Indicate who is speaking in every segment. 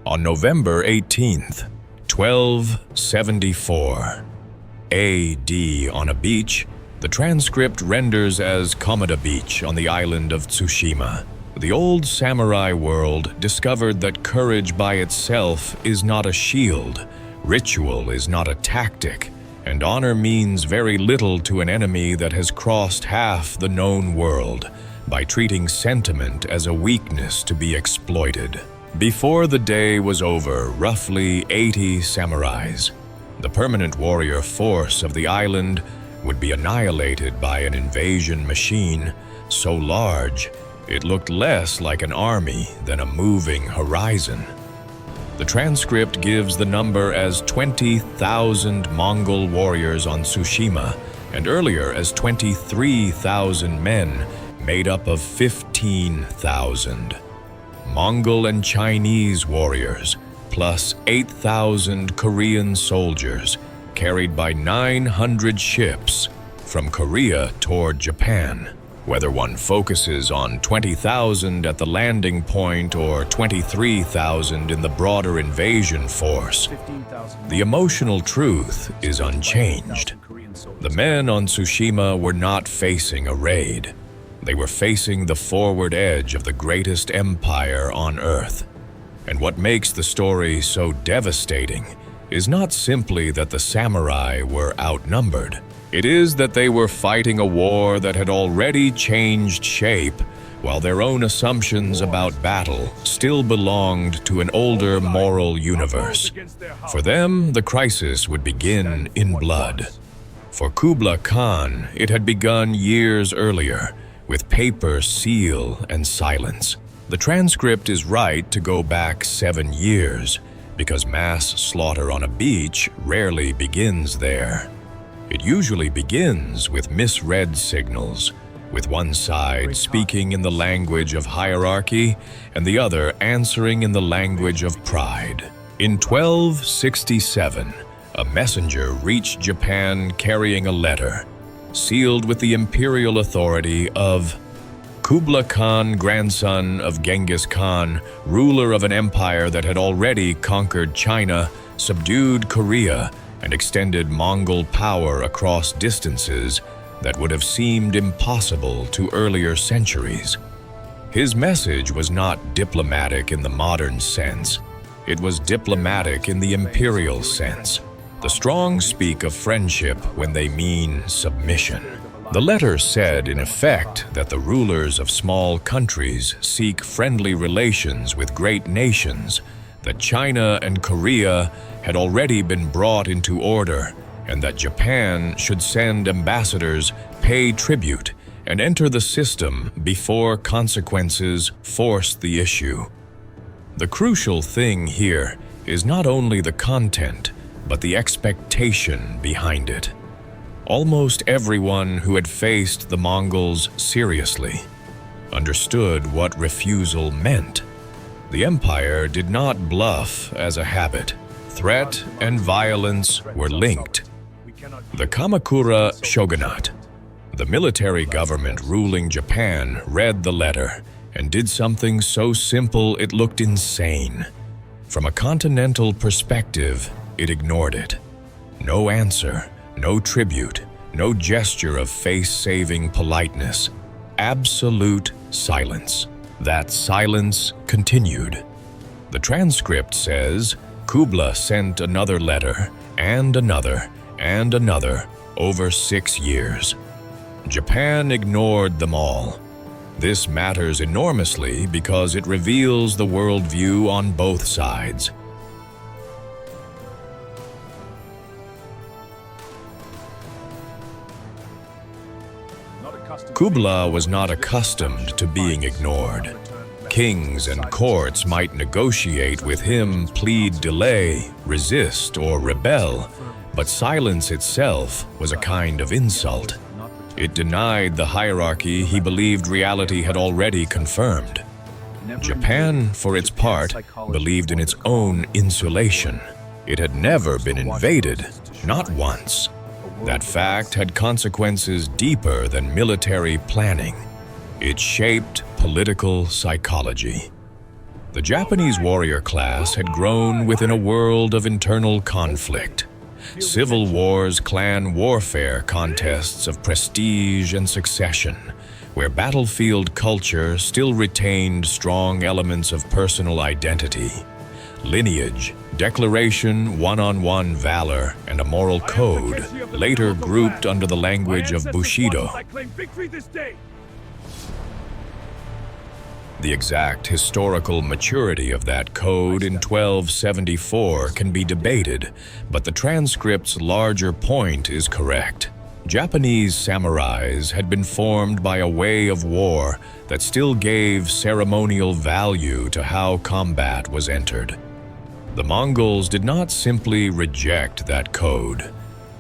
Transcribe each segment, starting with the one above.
Speaker 1: On November 18th, 1274 AD, on a beach, the transcript renders as Komoda Beach on the island of Tsushima. The old samurai world discovered that courage by itself is not a shield, ritual is not a tactic, and honor means very little to an enemy that has crossed half the known world by treating sentiment as a weakness to be exploited. Before the day was over, roughly 80 samurais, the permanent warrior force of the island, would be annihilated by an invasion machine so large it looked less like an army than a moving horizon. The transcript gives the number as 20,000 Mongol warriors on Tsushima, and earlier as 23,000 men made up of 15,000. Mongol and Chinese warriors, plus 8,000 Korean soldiers, carried by 900 ships from Korea toward Japan. Whether one focuses on 20,000 at the landing point or 23,000 in the broader invasion force, the emotional truth is unchanged. The men on Tsushima were not facing a raid. They were facing the forward edge of the greatest empire on Earth. And what makes the story so devastating is not simply that the samurai were outnumbered. It is that they were fighting a war that had already changed shape, while their own assumptions about battle still belonged to an older moral universe. For them, the crisis would begin in blood. For Kublai Khan, it had begun years earlier, with paper, seal, and silence. The transcript is right to go back 7 years, because mass slaughter on a beach rarely begins there. It usually begins with misread signals, with one side speaking in the language of hierarchy and the other answering in the language of pride. In 1267, a messenger reached Japan carrying a letter, sealed with the imperial authority of Kublai Khan, grandson of Genghis Khan, ruler of an empire that had already conquered China, subdued Korea, and extended Mongol power across distances that would have seemed impossible to earlier centuries. His message was not diplomatic in the modern sense. It was diplomatic in the imperial sense. The strong speak of friendship when they mean submission. The letter said, in effect, that the rulers of small countries seek friendly relations with great nations, that China and Korea had already been brought into order, and that Japan should send ambassadors, pay tribute, and enter the system before consequences forced the issue. The crucial thing here is not only the content, but the expectation behind it. Almost everyone who had faced the Mongols seriously understood what refusal meant. The empire did not bluff as a habit. Threat and violence were linked. The Kamakura shogunate, the military government ruling Japan, read the letter and did something so simple it looked insane. From a continental perspective, it ignored it. No answer, no tribute, no gesture of face-saving politeness. Absolute silence. That silence continued. The transcript says, Kublai sent another letter, and another, and another, over 6 years. Japan ignored them all. This matters enormously because it reveals the worldview on both sides. Kublai was not accustomed to being ignored. Kings and courts might negotiate with him, plead delay, resist, or rebel, but silence itself was a kind of insult. It denied the hierarchy he believed reality had already confirmed. Japan, for its part, believed in its own insulation. It had never been invaded, not once. That fact had consequences deeper than military planning. It shaped political psychology. The Japanese warrior class had grown within a world of internal conflict. Civil wars, clan warfare, contests of prestige and succession, where battlefield culture still retained strong elements of personal identity. Lineage, declaration, one-on-one valor, and a moral code, later grouped under the language of Bushido. The exact historical maturity of that code in 1274 can be debated, but the transcript's larger point is correct. Japanese samurais had been formed by a way of war that still gave ceremonial value to how combat was entered. The Mongols did not simply reject that code.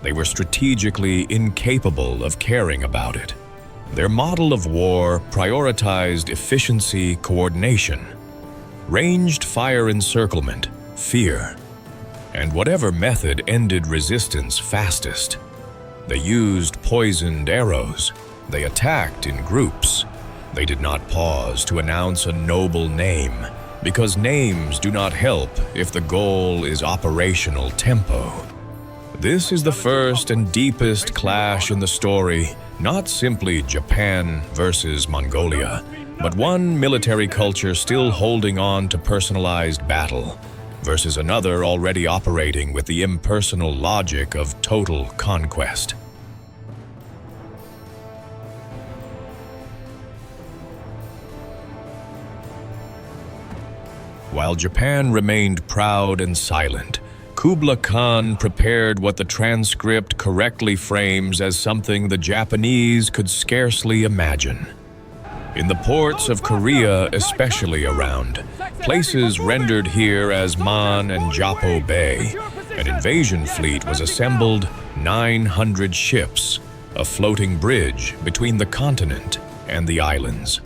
Speaker 1: They were strategically incapable of caring about it. Their model of war prioritized efficiency, coordination, ranged fire encirclement, fear, and whatever method ended resistance fastest. They used poisoned arrows. They attacked in groups. They did not pause to announce a noble name, because names do not help if the goal is operational tempo. This is the first and deepest clash in the story, not simply Japan versus Mongolia, but one military culture still holding on to personalized battle versus another already operating with the impersonal logic of total conquest. While Japan remained proud and silent, Kublai Khan prepared what the transcript correctly frames as something the Japanese could scarcely imagine. In the ports of Korea, especially around, places rendered here as Man and Japo Bay, an invasion fleet was assembled, 900 ships, a floating bridge between the continent and the islands.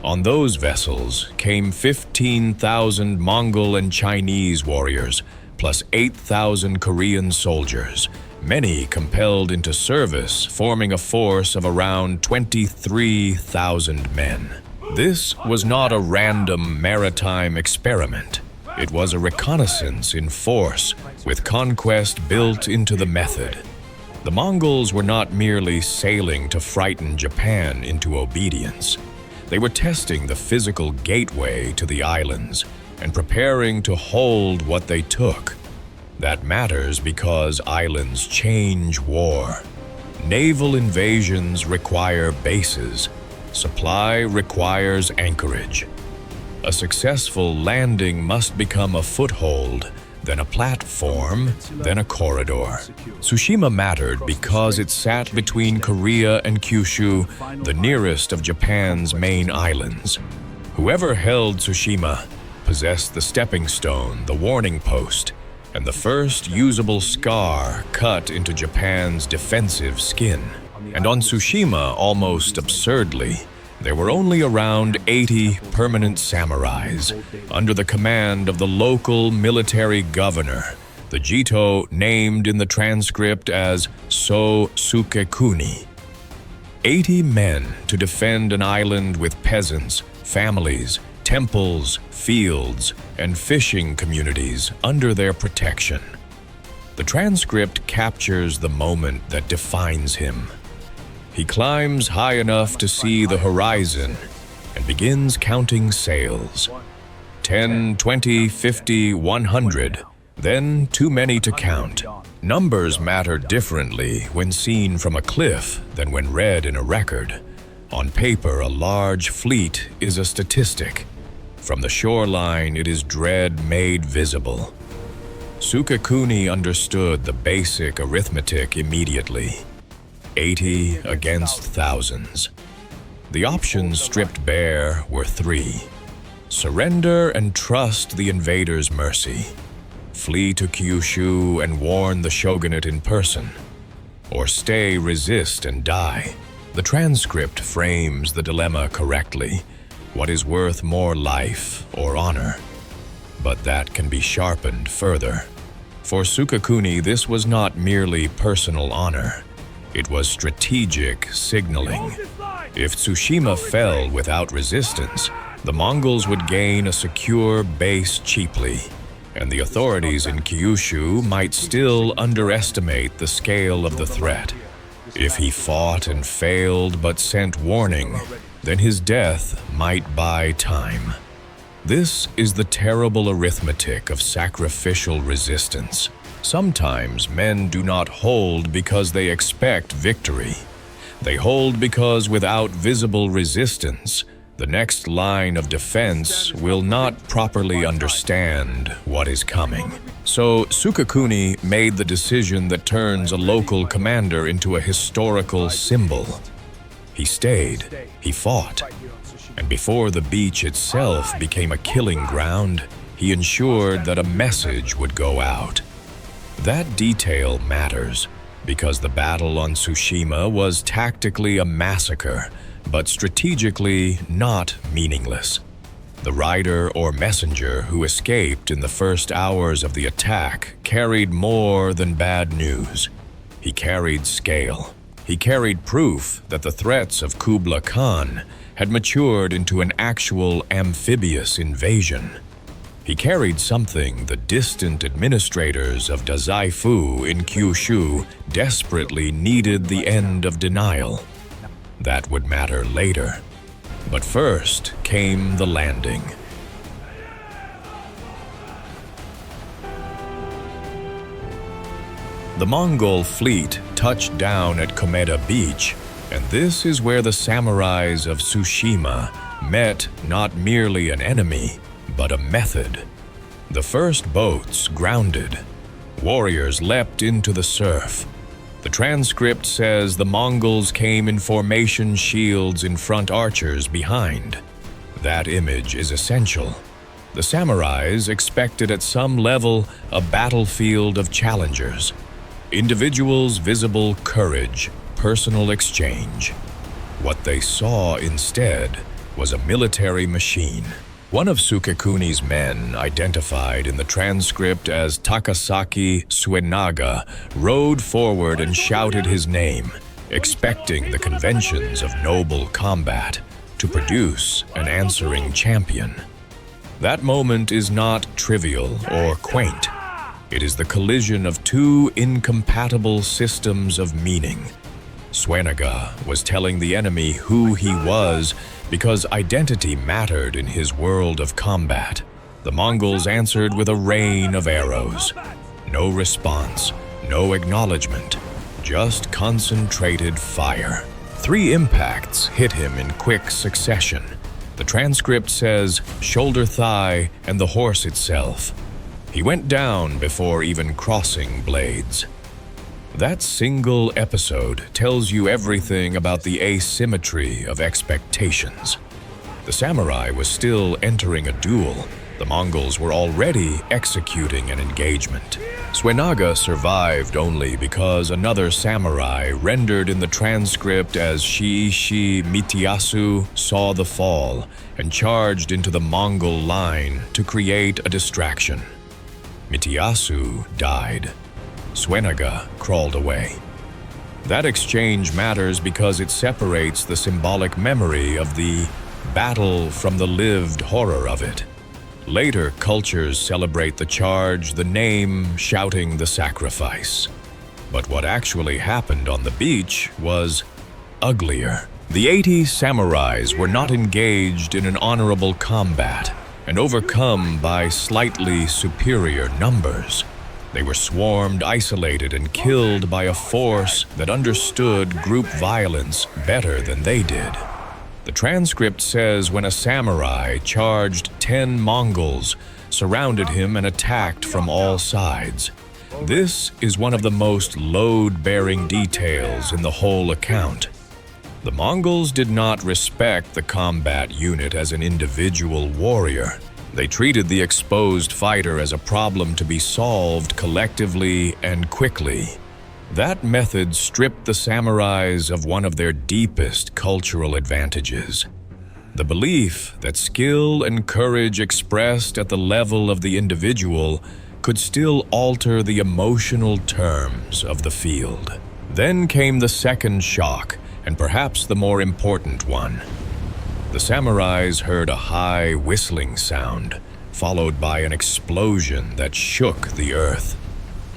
Speaker 1: On those vessels came 15,000 Mongol and Chinese warriors, plus 8,000 Korean soldiers, many compelled into service, forming a force of around 23,000 men. This was not a random maritime experiment. It was a reconnaissance in force, with conquest built into the method. The Mongols were not merely sailing to frighten Japan into obedience. They were testing the physical gateway to the islands and preparing to hold what they took. That matters because islands change war. Naval invasions require bases. Supply requires anchorage. A successful landing must become a foothold, then a platform, then a corridor. Tsushima mattered because it sat between Korea and Kyushu, the nearest of Japan's main islands. Whoever held Tsushima possessed the stepping stone, the warning post, and the first usable scar cut into Japan's defensive skin. And on Tsushima, almost absurdly, there were only around 80 permanent samurais under the command of the local military governor, the Jito named in the transcript as So Sukekuni. 80 men to defend an island with peasants, families, temples, fields, and fishing communities under their protection. The transcript captures the moment that defines him. He climbs high enough to see the horizon and begins counting sails. 10, 20, 50, 100, then too many to count. Numbers matter differently when seen from a cliff than when read in a record. On paper, a large fleet is a statistic. From the shoreline, it is dread made visible. Sukekuni understood the basic arithmetic immediately. 80 against thousands. The options stripped bare were three. Surrender and trust the invaders' mercy. Flee to Kyushu and warn the shogunate in person. Or stay, resist, and die. The transcript frames the dilemma correctly. What is worth more life or honor? But that can be sharpened further. For Sukekuni, this was not merely personal honor. It was strategic signaling. If Tsushima fell without resistance, The Mongols would gain a secure base cheaply, and the authorities in Kyushu might still underestimate the scale of the threat. If he fought and failed but sent warning, then his death might buy time. This is the terrible arithmetic of sacrificial resistance. Sometimes men do not hold because they expect victory. They hold because without visible resistance, the next line of defense will not properly understand what is coming. So Sukekuni made the decision that turns a local commander into a historical symbol. He stayed, he fought, and before the beach itself became a killing ground, he ensured that a message would go out. That detail matters because the battle on Tsushima was tactically a massacre, but strategically not meaningless. The rider or messenger who escaped in the first hours of the attack carried more than bad news. He carried scale. He carried proof that the threats of Kublai Khan had matured into an actual amphibious invasion. He carried something the distant administrators of Dazaifu in Kyushu desperately needed: the end of denial. That would matter later. But first came the landing. The Mongol fleet touched down at Komeda Beach, and this is where the samurais of Tsushima met not merely an enemy, but a method. The first boats grounded. Warriors leapt into the surf. The transcript says the Mongols came in formation, shields in front, archers behind. That image is essential. The samurais expected at some level a battlefield of challengers. Individuals' visible courage, personal exchange. What they saw instead was a military machine. One of Sukekuni's men, identified in the transcript as Takasaki Suenaga, rode forward and shouted his name, expecting the conventions of noble combat to produce an answering champion. That moment is not trivial or quaint. It is the collision of two incompatible systems of meaning. Suenaga was telling the enemy who he was because identity mattered in his world of combat. The Mongols answered with a rain of arrows. No response, no acknowledgement, just concentrated fire. 3 impacts hit him in quick succession. The transcript says shoulder, thigh, and the horse itself. He went down before even crossing blades. That single episode tells you everything about the asymmetry of expectations. The samurai was still entering a duel. The Mongols were already executing an engagement. Suenaga survived only because another samurai, rendered in the transcript as Shi Mitiyasu, saw the fall and charged into the Mongol line to create a distraction. Mitiyasu died. Suenaga crawled away. That exchange matters because it separates the symbolic memory of the battle from the lived horror of it. Later cultures celebrate the charge, the name, shouting the sacrifice. But what actually happened on the beach was uglier. The 80 samurais were not engaged in an honorable combat and overcome by slightly superior numbers. They were swarmed, isolated, and killed by a force that understood group violence better than they did. The transcript says when a samurai charged 10 Mongols, surrounded him, and attacked from all sides. This is one of the most load-bearing details in the whole account. The Mongols did not respect the combat unit as an individual warrior. They treated the exposed fighter as a problem to be solved collectively and quickly. That method stripped the samurais of one of their deepest cultural advantages: the belief that skill and courage expressed at the level of the individual could still alter the emotional terms of the field. Then came the second shock, and perhaps the more important one. The samurais heard a high whistling sound, followed by an explosion that shook the earth.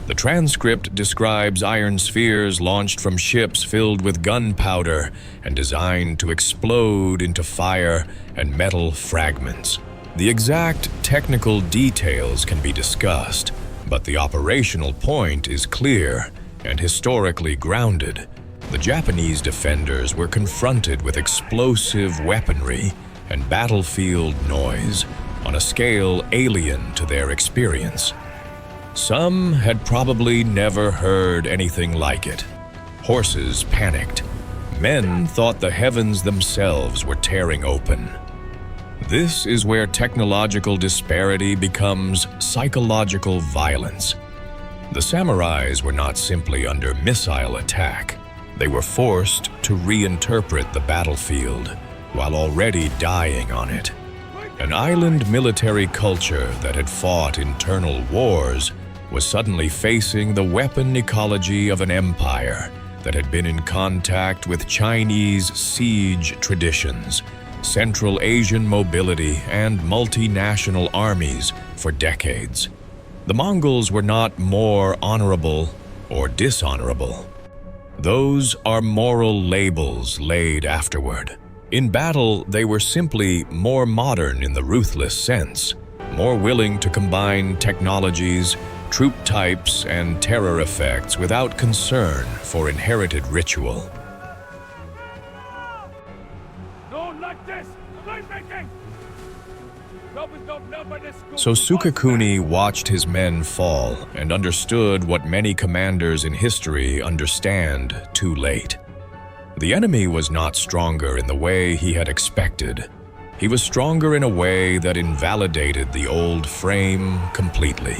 Speaker 1: The transcript describes iron spheres launched from ships filled with gunpowder and designed to explode into fire and metal fragments. The exact technical details can be discussed, but the operational point is clear and historically grounded. The Japanese defenders were confronted with explosive weaponry and battlefield noise on a scale alien to their experience. Some had probably never heard anything like it. Horses panicked. Men thought the heavens themselves were tearing open. This is where technological disparity becomes psychological violence. The samurais were not simply under missile attack. They were forced to reinterpret the battlefield while already dying on it. An island military culture that had fought internal wars was suddenly facing the weapon ecology of an empire that had been in contact with Chinese siege traditions, Central Asian mobility, and multinational armies for decades. The Mongols were not more honorable or dishonorable. Those are moral labels laid afterward. In battle, they were simply more modern in the ruthless sense, more willing to combine technologies, troop types, and terror effects without concern for inherited ritual. So Sukekuni watched his men fall and understood what many commanders in history understand too late. The enemy was not stronger in the way he had expected. He was stronger in a way that invalidated the old frame completely.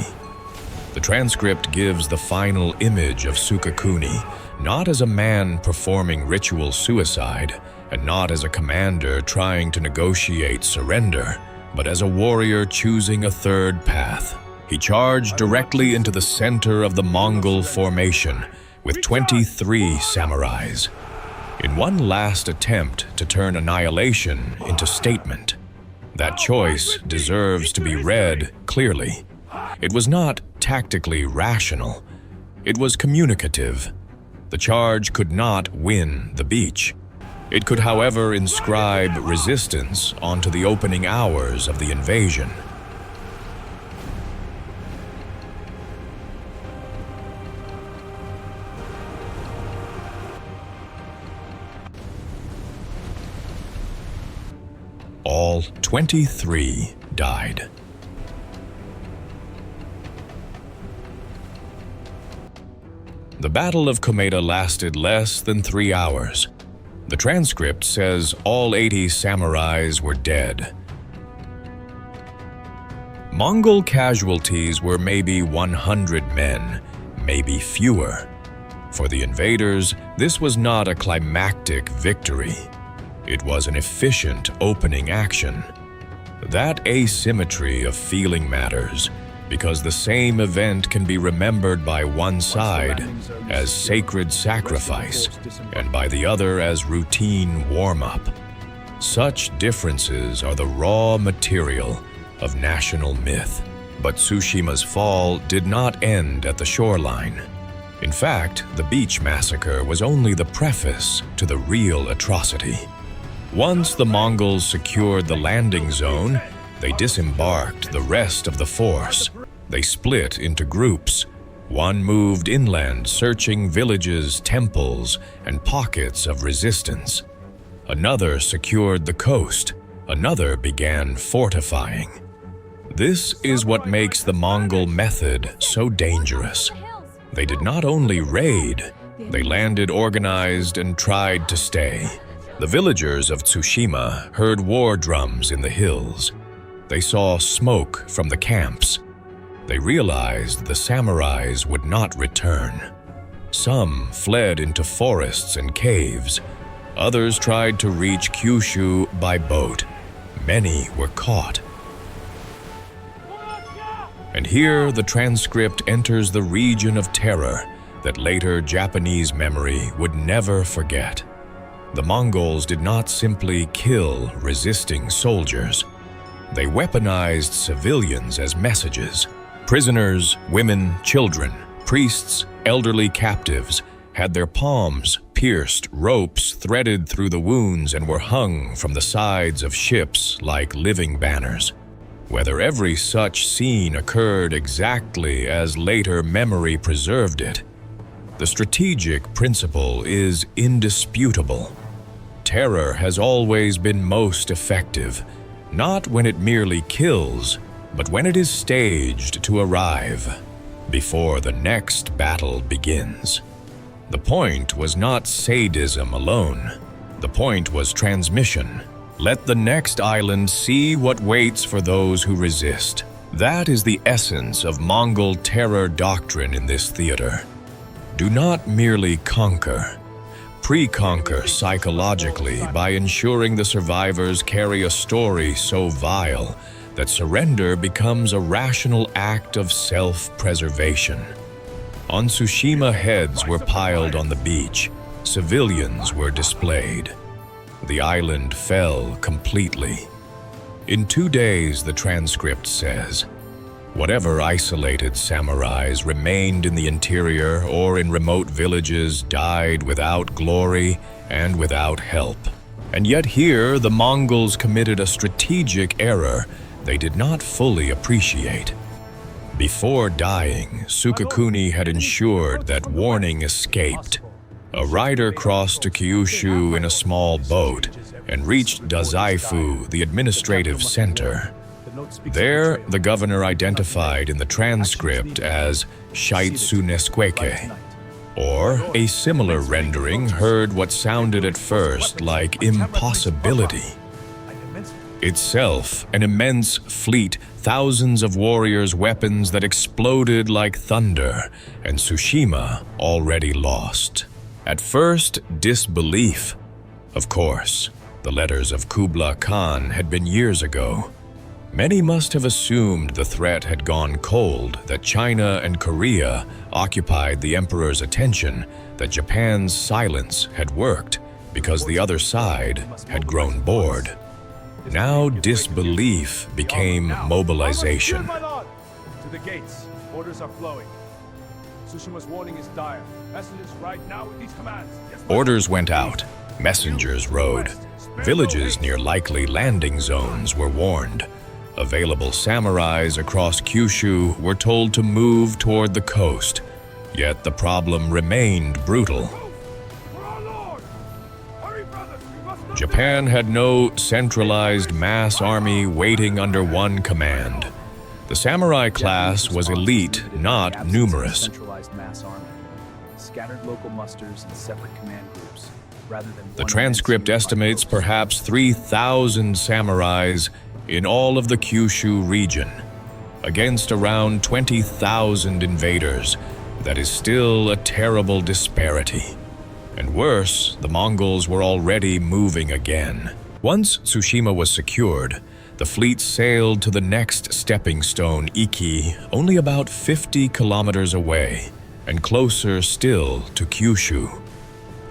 Speaker 1: The transcript gives the final image of Sukekuni, not as a man performing ritual suicide, and not as a commander trying to negotiate surrender, but as a warrior choosing a third path. He charged directly into the center of the Mongol formation with 23 samurais, in one last attempt to turn annihilation into statement. That choice deserves to be read clearly. It was not tactically rational. It was communicative. The charge could not win the beach. It could, however, inscribe resistance onto the opening hours of the invasion. All 23 died. The Battle of Komeda lasted less than 3 hours. The transcript says all 80 samurais were dead. Mongol casualties were maybe 100 men, maybe fewer. For the invaders, this was not a climactic victory. It was an efficient opening action. That asymmetry of feeling matters, because the same event can be remembered by one side as sacred sacrifice and by the other as routine warm-up. Such differences are the raw material of national myth. But Tsushima's fall did not end at the shoreline. In fact, the beach massacre was only the preface to the real atrocity. Once the Mongols secured the landing zone, they disembarked the rest of the force. They split into groups. One moved inland, searching villages, temples, and pockets of resistance. Another secured the coast. Another began fortifying. This is what makes the Mongol method so dangerous. They did not only raid, they landed organized and tried to stay. The villagers of Tsushima heard war drums in the hills. They saw smoke from the camps. They realized the samurais would not return. Some fled into forests and caves. Others tried to reach Kyushu by boat. Many were caught. And here the transcript enters the region of terror that later Japanese memory would never forget. The Mongols did not simply kill resisting soldiers. They weaponized civilians as messages. Prisoners, women, children, priests, elderly captives had their palms pierced, ropes threaded through the wounds, and were hung from the sides of ships like living banners. Whether every such scene occurred exactly as later memory preserved it, the strategic principle is indisputable. Terror has always been most effective, not when it merely kills, but when it is staged to arrive, before the next battle begins. The point was not sadism alone. The point was transmission. Let the next island see what waits for those who resist. That is the essence of Mongol terror doctrine in this theater. Do not merely conquer. Pre-conquer psychologically by ensuring the survivors carry a story so vile that surrender becomes a rational act of self-preservation. On Tsushima, heads were piled on the beach. Civilians were displayed. The island fell completely. In 2 days, the transcript says, whatever isolated samurais remained in the interior or in remote villages died without glory and without help. And yet here, the Mongols committed a strategic error they did not fully appreciate. Before dying, Sukekuni had ensured that warning escaped. A rider crossed to Kyushu in a small boat and reached Dazaifu, the administrative center. There, the governor identified in the transcript as Shaitsunesqueke, or a similar rendering heard what sounded at first like impossibility. Itself, an immense fleet, thousands of warriors' weapons that exploded like thunder, and Tsushima already lost. At first, disbelief. Of course, the letters of Kublai Khan had been years ago. Many must have assumed the threat had gone cold, that China and Korea occupied the emperor's attention, that Japan's silence had worked because the other side had grown bored. Now disbelief became mobilization.
Speaker 2: To the gates, orders are flowing. Tsushima's warning is dire. Messengers right now with these commands.
Speaker 1: Orders went out. Messengers rode. Villages near likely landing zones were warned. Available samurais across Kyushu were told to move toward the coast. Yet the problem remained brutal. Japan had no centralized mass army waiting under one command. The samurai class was elite, not numerous.
Speaker 3: Centralized mass army, scattered local musters and separate command groups, rather than
Speaker 1: The transcript estimates perhaps 3,000 samurais in all of the Kyushu region, against around 20,000 invaders. That is still a terrible disparity. And worse, the Mongols were already moving again. Once Tsushima was secured, the fleet sailed to the next stepping stone, Iki, only about 50 kilometers away, and closer still to Kyushu.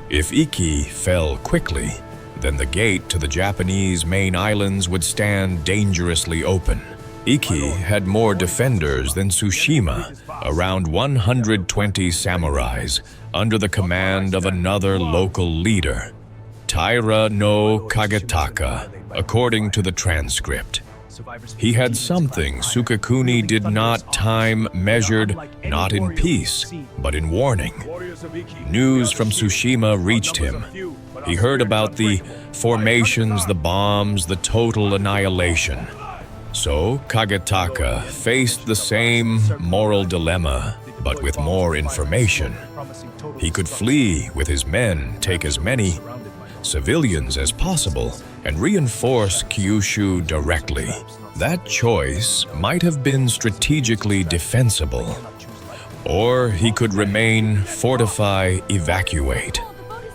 Speaker 1: If Iki fell quickly, then the gate to the Japanese main islands would stand dangerously open. Iki had more defenders than Tsushima, around 120 samurais, under the command of another local leader, Taira no Kagetaka, according to the transcript. He had something Sukekuni did not time measured, not in peace, but in warning. News from Tsushima reached him. He heard about the formations, the bombs, the total annihilation. So Kagetaka faced the same moral dilemma, but with more information. He could flee with his men, take as many civilians as possible, and reinforce Kyushu directly. That choice might have been strategically defensible. Or he could remain, fortify, evacuate.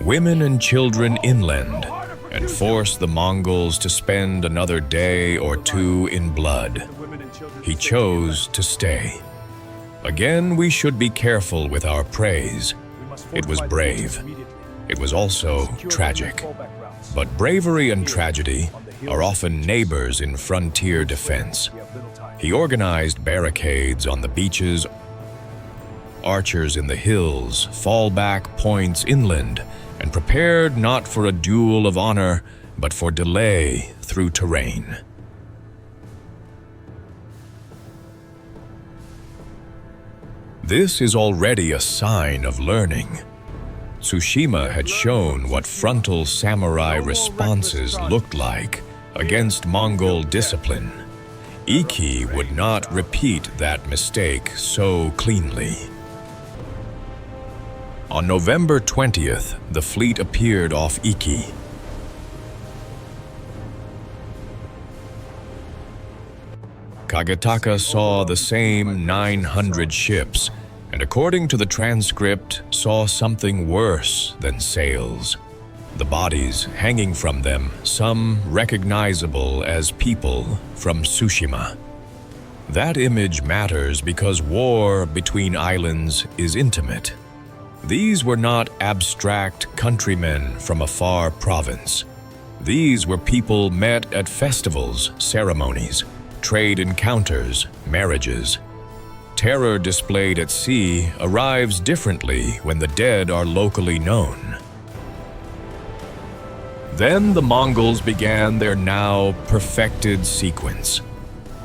Speaker 1: Women and children inland, and force the Mongols to spend another day or two in blood. He chose to stay. Again, we should be careful with our praise. It was brave. It was also tragic. But bravery and tragedy are often neighbors in frontier defense. He organized barricades on the beaches, archers in the hills, fallback points inland, and prepared not for a duel of honor, but for delay through terrain. This is already a sign of learning. Tsushima had shown what frontal samurai responses looked like against Mongol discipline. Iki would not repeat that mistake so cleanly. On November 20th, the fleet appeared off Iki. Kagetaka saw the same 900 ships, and according to the transcript, saw something worse than sails. The bodies hanging from them, some recognizable as people from Tsushima. That image matters because war between islands is intimate. These were not abstract countrymen from a far province. These were people met at festivals, ceremonies, trade encounters, marriages. Terror displayed at sea arrives differently when the dead are locally known. Then the Mongols began their now perfected sequence.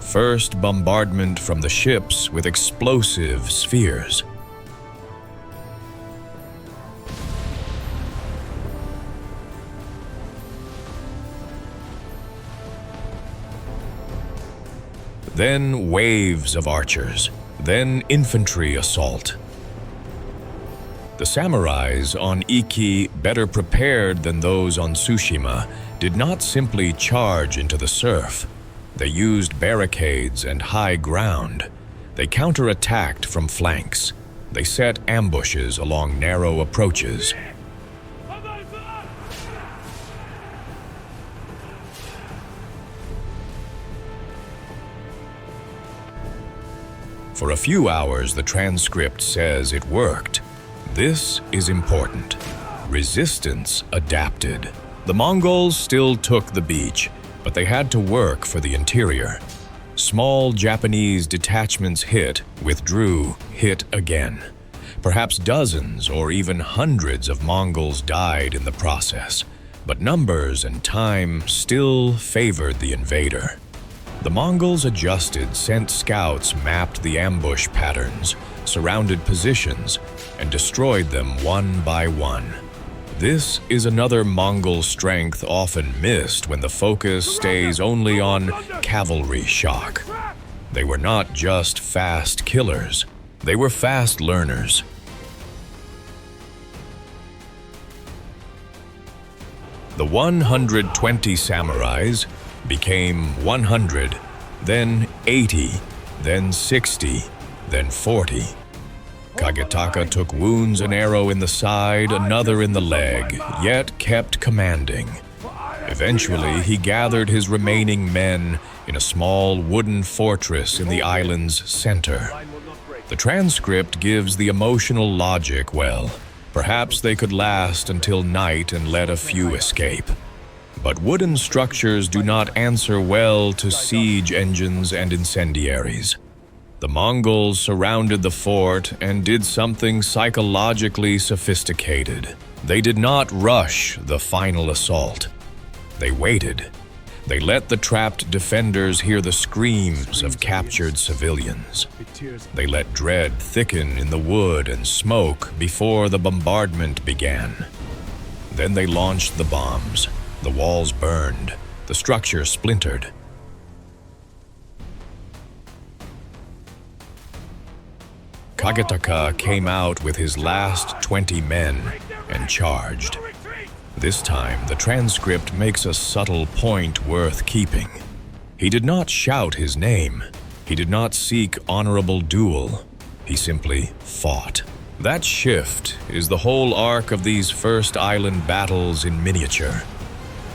Speaker 1: First, bombardment from the ships with explosive spheres. Then waves of archers, then infantry assault. The samurais on Iki, better prepared than those on Tsushima, did not simply charge into the surf. They used barricades and high ground. They counterattacked from flanks. They set ambushes along narrow approaches. For a few hours, the transcript says it worked. This is important. Resistance adapted. The Mongols still took the beach, but they had to work for the interior. Small Japanese detachments hit, withdrew, hit again. Perhaps dozens or even hundreds of Mongols died in the process, but numbers and time still favored the invader. The Mongols adjusted, sent scouts, mapped the ambush patterns, surrounded positions, and destroyed them one by one. This is another Mongol strength often missed when the focus stays only on cavalry shock. They were not just fast killers, they were fast learners. The 120 samurais became 100, then 80, then 60, then 40. Kagetaka took wounds, an arrow in the side, another in the leg, yet kept commanding. Eventually, he gathered his remaining men in a small wooden fortress in the island's center. The transcript gives the emotional logic well. Perhaps they could last until night and let a few escape. But wooden structures do not answer well to siege engines and incendiaries. The Mongols surrounded the fort and did something psychologically sophisticated. They did not rush the final assault. They waited. They let the trapped defenders hear the screams of captured civilians. They let dread thicken in the wood and smoke before the bombardment began. Then they launched the bombs. The walls burned. The structure splintered. Kagetaka came out with his last 20 men and charged. This time, the transcript makes a subtle point worth keeping. He did not shout his name. He did not seek honorable duel. He simply fought. That shift is the whole arc of these first island battles in miniature.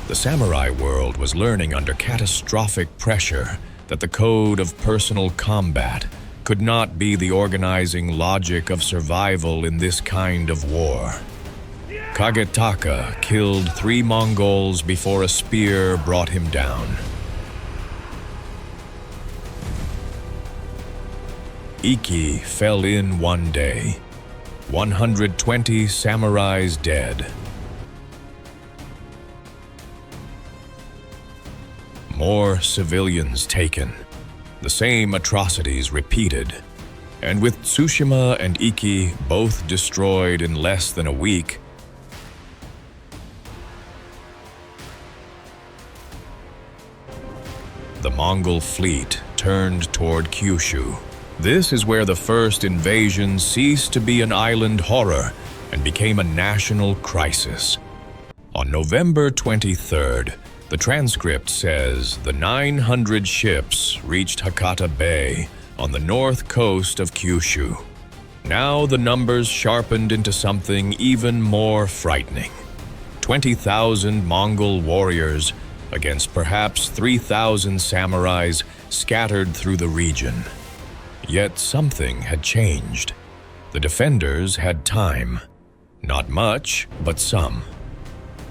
Speaker 1: The samurai world was learning under catastrophic pressure that the code of personal combat could not be the organizing logic of survival in this kind of war. Kagetaka killed 3 Mongols before a spear brought him down. Iki fell in one day. 120 samurais dead. More civilians taken. The same atrocities repeated. And with Tsushima and Iki both destroyed in less than a week, the Mongol fleet turned toward Kyushu. This is where the first invasion ceased to be an island horror and became a national crisis. On November 23rd, the transcript says the 900 ships reached Hakata Bay on the north coast of Kyushu. Now the numbers sharpened into something even more frightening. 20,000 Mongol warriors against perhaps 3,000 samurais scattered through the region. Yet something had changed. The defenders had time. Not much, but some.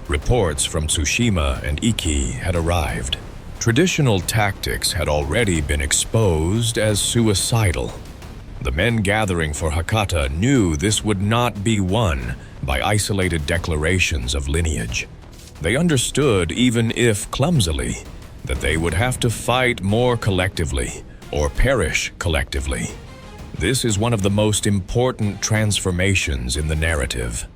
Speaker 1: Reports from Tsushima and Iki had arrived. Traditional tactics had already been exposed as suicidal. The men gathering for Hakata knew this would not be won by isolated declarations of lineage. They understood, even if clumsily, that they would have to fight more collectively or perish collectively. This is one of the most important transformations in the narrative.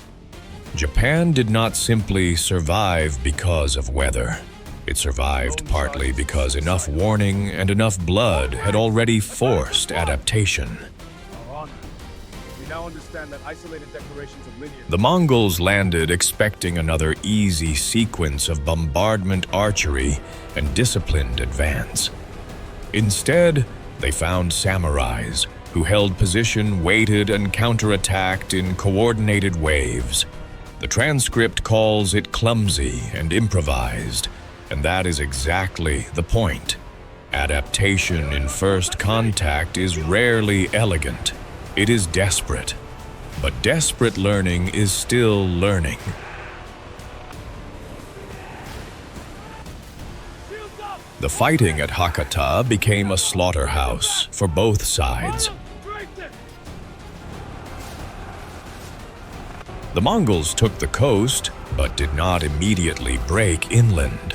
Speaker 1: Japan did not simply survive because of weather. It survived partly because enough warning and enough blood had already forced adaptation.
Speaker 2: Our honor. We now understand that isolated declarations of lineage.
Speaker 1: The Mongols landed expecting another easy sequence of bombardment archery and disciplined advance. Instead, they found samurais who held position, waited, and counterattacked in coordinated waves. The transcript calls it clumsy and improvised, and that is exactly the point. Adaptation in first contact is rarely elegant. It is desperate. But desperate learning is still learning. The fighting at Hakata became a slaughterhouse for both sides. The Mongols took the coast, but did not immediately break inland.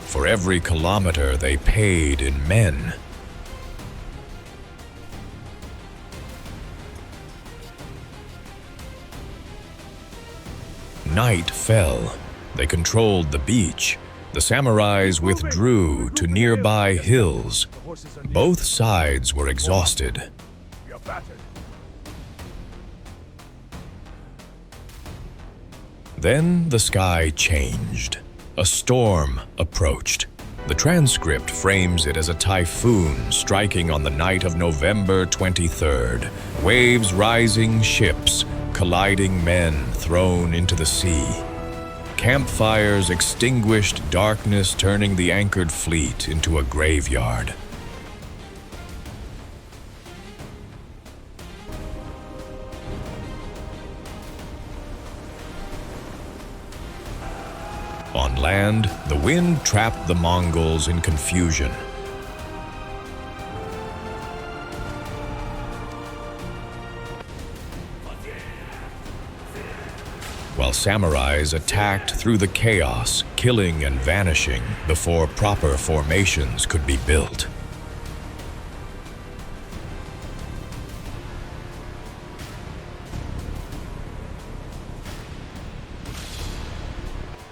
Speaker 1: For every kilometer they paid in men. Night fell. They controlled the beach. The samurais withdrew to nearby hills. Both sides were exhausted.
Speaker 2: We are battered.
Speaker 1: Then the sky changed. A storm approached. The transcript frames it as a typhoon striking on the night of November 23rd. Waves rising, ships colliding, men thrown into the sea. Campfires extinguished, darkness turning the anchored fleet into a graveyard. On land, the wind trapped the Mongols in confusion. While samurais attacked through the chaos, killing and vanishing before proper formations could be built.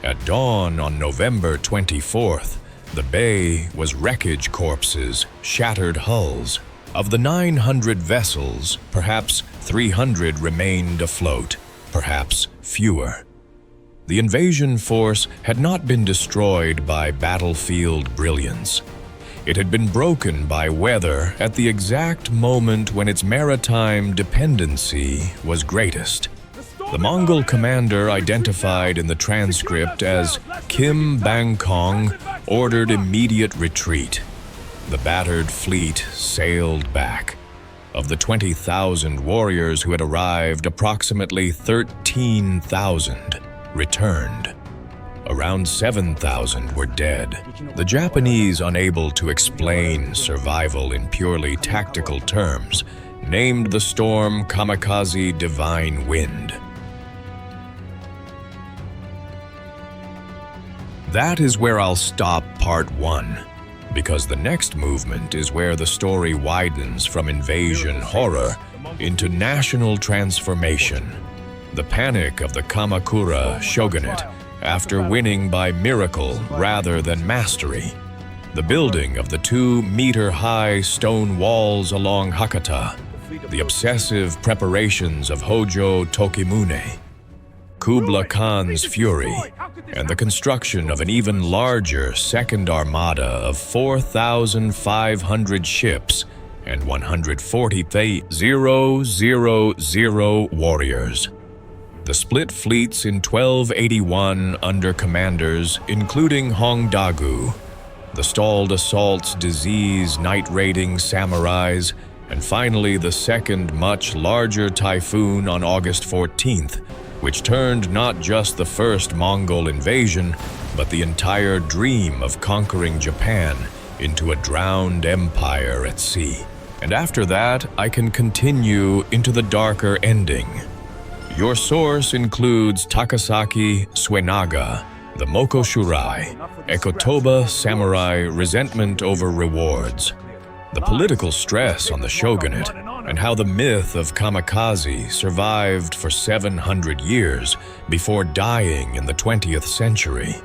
Speaker 1: At dawn on November 24th, the bay was wreckage corpses, shattered hulls. Of the 900 vessels, perhaps 300 remained afloat, perhaps fewer. The invasion force had not been destroyed by battlefield brilliance. It had been broken by weather at the exact moment when its maritime dependency was greatest. The Mongol commander, identified in the transcript as Kim Bangkong, ordered immediate retreat. The battered fleet sailed back. Of the 20,000 warriors who had arrived, approximately 13,000 returned. Around 7,000 were dead. The Japanese, unable to explain survival in purely tactical terms, named the storm Kamikaze Divine Wind. That is where I'll stop part 1, because the next movement is where the story widens from invasion horror into national transformation. The panic of the Kamakura shogunate after winning by miracle rather than mastery. The building of the 2-meter-high stone walls along Hakata. The obsessive preparations of Hojo Tokimune. Kublai Khan's fury, and the construction of an even larger second armada of 4,500 ships and 140,000 warriors. The split fleets in 1281 under commanders including Hong Dagu, the stalled assaults, disease, night-raiding samurais, and finally the second much larger typhoon on August 14th, which turned not just the first Mongol invasion, but the entire dream of conquering Japan into a drowned empire at sea. And after that, I can continue into the darker ending. Your source includes Takasaki Suenaga, the Moko Shurai, Ekotoba Samurai resentment over rewards, the political stress on the shogunate, and how the myth of Kamikaze survived for 700 years before dying in the 20th century.